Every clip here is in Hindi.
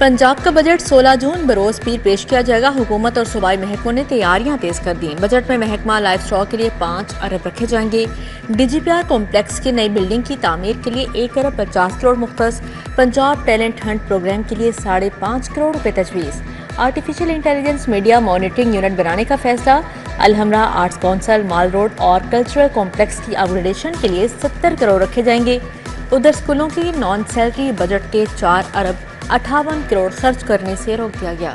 पंजाब का बजट 16 जून बरोज पीर पेश किया जाएगा। हुकूमत और सूबाई महकमों ने तैयारियां तेज कर दी। बजट में महकमा लाइफ स्टॉक के लिए 5 अरब रखे जाएंगे। DGPR कॉम्प्लेक्स की नई बिल्डिंग की तामीर के लिए 1 अरब 50 करोड़ मुख्तस। पंजाब टैलेंट हंट प्रोग्राम के लिए 5.5 करोड़ रुपए तजवीज़। Artificial intelligence media monitoring unit बनाने का फैसला। Alhamra arts council mall road और कल्चरल कॉम्प्लेक्स की अपग्रेडेशन के लिए 70 करोड़ रखे जाएंगे। उधर स्कूलों की नॉन सैलरी बजट के 4 अरब 58 करोड़ खर्च करने से रोक दिया गया।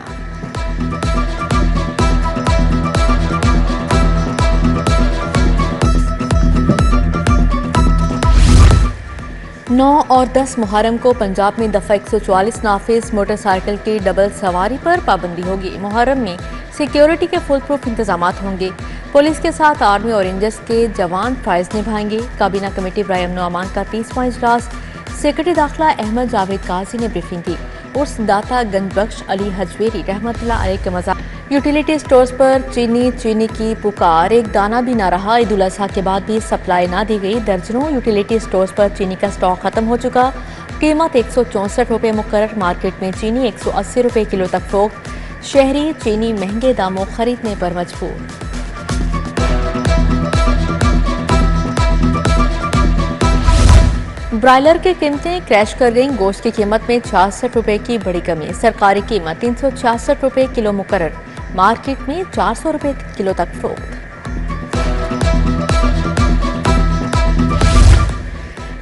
नौ और 10 मुहर्रम को पंजाब में दफा 144 नाफिज। मोटरसाइकिल की डबल सवारी पर पाबंदी होगी। मुहर्रम में सिक्योरिटी के फुल प्रूफ इंतजाम होंगे। पुलिस के साथ आर्मी और रेंजर्स के जवान फर्ज निभाएंगे। काबीना कमेटी बराए अमन अमान का 30वां इजलास। सेक्रेटरी दाखिला अहमद जावेद काजी ने ब्रीफिंग की। उर्स दाता गंजबख्श अली हजवेरी रहमतुल्लाह अलैह के मज़ार। यूटिलिटी स्टोर्स पर चीनी की पुकार, एक दाना भी ना रहा। ईद उल अज़हा के बाद भी सप्लाई ना दी गई। दर्जनों यूटिलिटी स्टोर्स पर चीनी का स्टॉक खत्म हो चुका। कीमत 164 रुपये मुकर्रर। मार्केट में चीनी 180 रुपये किलो तक फरोख्त। शहरी चीनी महंगे दामों खरीदने पर मजबूर। ब्रायलर की कीमतें क्रैश कर गईं। गोश्त की कीमत में 66 रुपये की बड़ी कमी। सरकारी कीमत 366 रुपये किलो मुकर्रर। मार्केट में 400 रुपये किलो तक फरोख्त।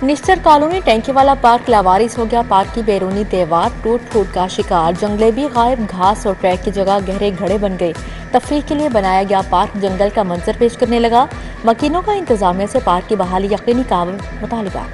निश्चर कॉलोनी टैंकी वाला पार्क लावारिस हो गया। पार्क की बैरूनी दीवार टूट फूट का शिकार। जंगले भी गायब। घास और ट्रैक की जगह गहरे घड़े बन गए। तफरीह के लिए बनाया गया पार्क जंगल का मंजर पेश करने लगा। मकीनों का इंतजामिया से पार्क की बहाली यकीनी का मुतालिबा।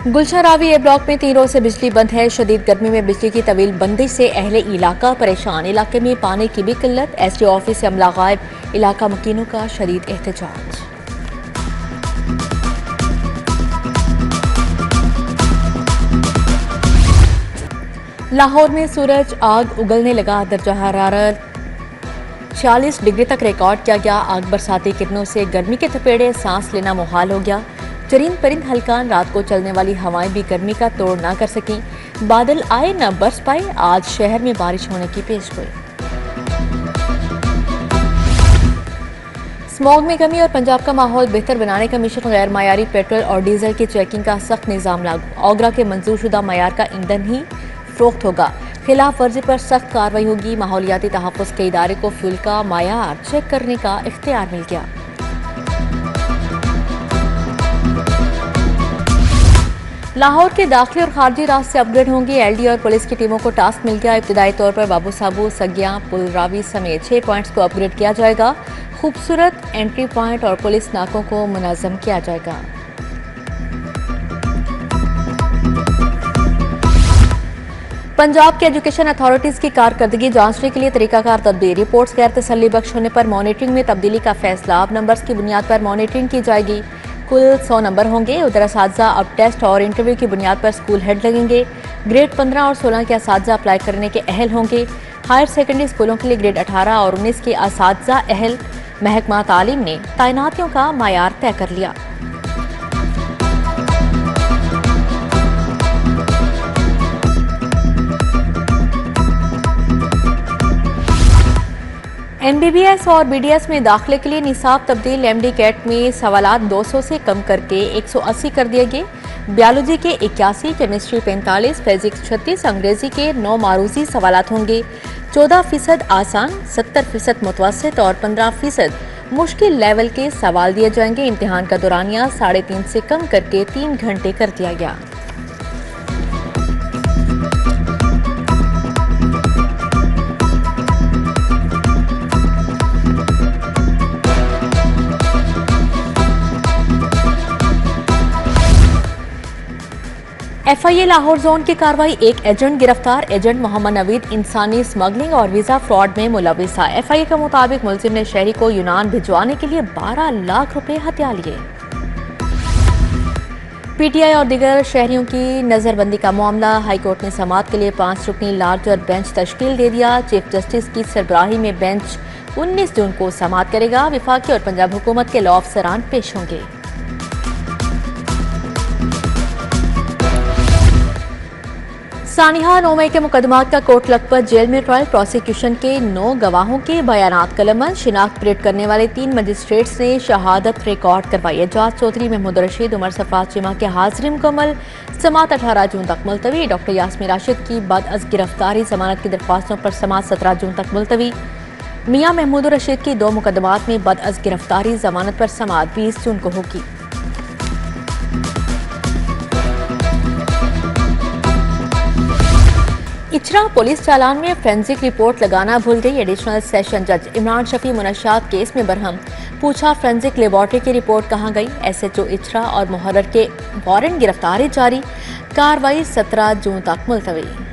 गुलशन रावी ए ब्लॉक में 3 रोज से बिजली बंद है। शदीद गर्मी में बिजली की तवील बंदिश से अहले इलाका परेशान। इलाके में पानी की भी किल्लत। SDO ऑफिस से अमला गायब। इलाका मकीनों का शदीद एहतजाज। लाहौर में सूरज आग उगलने लगा। दर्जा हरारत 46 डिग्री तक रिकॉर्ड किया गया। आग बरसाती किरणों से गर्मी के थपेड़े, सांस लेना मुहाल हो गया। चरिंद परिंद हल्कान, रात को चलने वाली हवाएं भी गर्मी का तोड़ ना कर सकीं। बादल आए न बरस पाए। आज शहर में बारिश होने की पेशगोई। स्मॉग में कमी और पंजाब का माहौल बेहतर बनाने का मिशन। गैर मायारी पेट्रोल और डीजल की चेकिंग का सख्त निजाम लागू। ओगरा के मंजूर शुदा मयार का ईंधन ही फरोख्त होगा। खिलाफ वर्जी पर सख्त कार्रवाई होगी। माहौलियाती तहफ़्फ़ुज़ के इदारे को फ्यूल का मायार चेक करने का इख्तियार मिल गया। लाहौर के दाखिली और खारजी रास्ते अपग्रेड होंगे। LD और पुलिस की टीमों को टास्क मिल गया। इब्तिदाई तौर पर बाबू साबू, सगिया, पुलरावी समेत 6 पॉइंट्स को अपग्रेड किया जाएगा। खूबसूरत एंट्री पॉइंट और पुलिस नाकों को मुनज़्ज़म किया जाएगा। पंजाब के एजुकेशन अथॉरिटीज की कारकर्दगी जांचने के लिए तरीकाकार तब्दील। रिपोर्ट्स गैर तसल्ली बख्श होने पर मॉनिटरिंग में तब्दीली का फैसला। अब नंबर्स की बुनियाद पर मॉनिटरिंग की जाएगी। कुल 100 नंबर होंगे। उधर असातिज़ा अब टेस्ट और इंटरव्यू की बुनियाद पर स्कूल हेड लगेंगे। ग्रेड 15 और 16 के असातिज़ा अप्लाई करने के अहल होंगे। हायर सेकेंडरी स्कूलों के लिए ग्रेड 18 और 19 के असातिज़ा अहल। महकमा तालीम ने तैनातियों का मायार तय कर लिया। MBBS और BDS में दाखिले के लिए निसाब तब्दील। MD कैट में सवालात 200 से कम करके 180 कर दिए गए। बायोलॉजी के 81, केमिस्ट्री 45, फिजिक्स 36, अंग्रेजी के 9 मारूजी सवालात होंगे। 14% आसान, 70% मुतवस्सित और 15% मुश्किल लेवल के सवाल दिए जाएंगे। इम्तिहान का दौरानिया 3.5 से कम करके 3 घंटे कर दिया गया। FIA लाहौर जोन की कार्रवाई। एक एजेंट गिरफ्तार। एजेंट मोहम्मद नवीद इंसानी स्मगलिंग और वीजा फ्रॉड में मुलविस था। FIA के मुताबिक मुलजिम ने शहरी को यूनान भिजवाने के लिए 12 लाख रुपए हथिया लिए। PTI और दीगर शहरियों की नजरबंदी का मामला। हाईकोर्ट ने समाअत के लिए 5 रुकनी लार्जर बेंच तश्कील दे दिया। चीफ जस्टिस की सरबराही में बेंच 19 जून को समाअत करेगा। विफाकी और पंजाब हुकूमत के लॉ अफसरान पेश होंगे। सानिहा 9 मई के मुकदमात का कोर्ट लखपत जेल में ट्रायल। प्रोसिक्यूशन के 9 गवाहों के बयानात कलमबंद। शिनाख्त परेड करने वाले 3 मजिस्ट्रेट्स ने शहादत रिकॉर्ड करवाई। एजाज चौधरी, महमूद रशीद, उमर सफार चिमा के हाजिरी मुकम्मल। समात 18 जून तक मुलतवी। डॉक्टर यास्मीन राशिद की बदअज़ गिरफ्तारी जमानत की दरख्वास्तों पर समात 17 जून तक मुलतवी। मियां महमूद रशीद की 2 मुकदमात में बदअज़ गिरफ्तारी जमानत पर समात 20 जून को होगी। इचरा पुलिस चालान में फोरेंसिक रिपोर्ट लगाना भूल गई। एडिशनल सेशन जज इमरान शफी मुनशात केस में बरहम। पूछा, फोरेंसिक लेबॉर्ट्री की रिपोर्ट कहाँ गई। SHO इचरा और मुहर्रर के वारंट गिरफ्तारी जारी। कार्रवाई 17 जून तक मुलतवी।